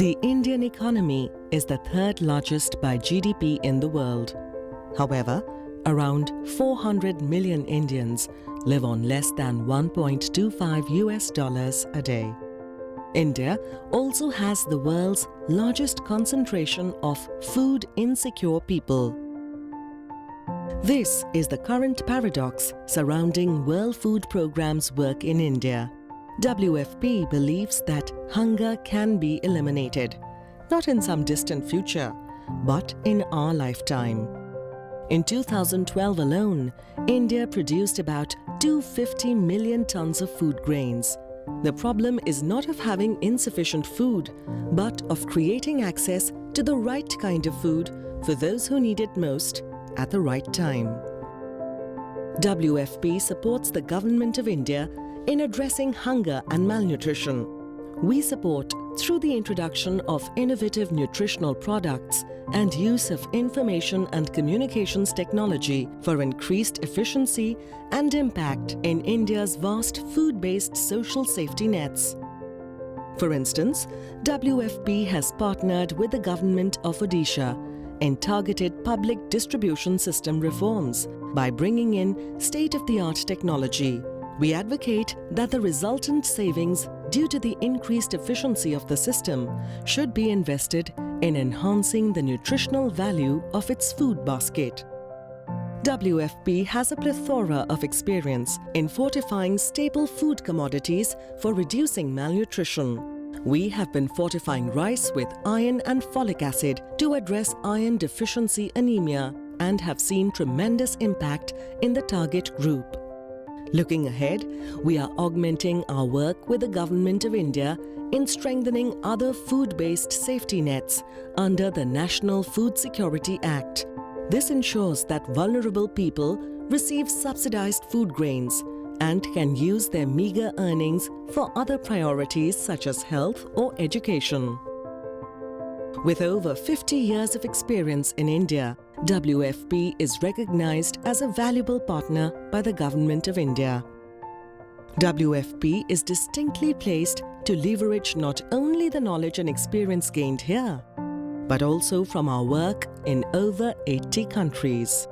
The Indian economy is the third largest by GDP in the world. However, around 400 million Indians live on less than $1.25 a day. India also has the world's largest concentration of food insecure people. This is the current paradox surrounding World Food Programme's work in India. WFP believes that hunger can be eliminated, not in some distant future, but in our lifetime. In 2012 alone, India produced about 250 million tons of food grains. The problem is not of having insufficient food, but of creating access to the right kind of food for those who need it most at the right time. WFP supports the Government of India in addressing hunger and malnutrition. We support through the introduction of innovative nutritional products and use of information and communications technology for increased efficiency and impact in India's vast food-based social safety nets. For instance, WFP has partnered with the government of Odisha in targeted public distribution system reforms by bringing in state-of-the-art technology. We advocate that the resultant savings due to the increased efficiency of the system should be invested in enhancing the nutritional value of its food basket. WFP has a plethora of experience in fortifying staple food commodities for reducing malnutrition. We have been fortifying rice with iron and folic acid to address iron deficiency anemia and have seen tremendous impact in the target group. Looking ahead, we are augmenting our work with the Government of India in strengthening other food-based safety nets under the National Food Security Act. This ensures that vulnerable people receive subsidized food grains and can use their meager earnings for other priorities such as health or education. With over 50 years of experience in India, WFP is recognized as a valuable partner by the Government of India. WFP is distinctly placed to leverage not only the knowledge and experience gained here, but also from our work in over 80 countries.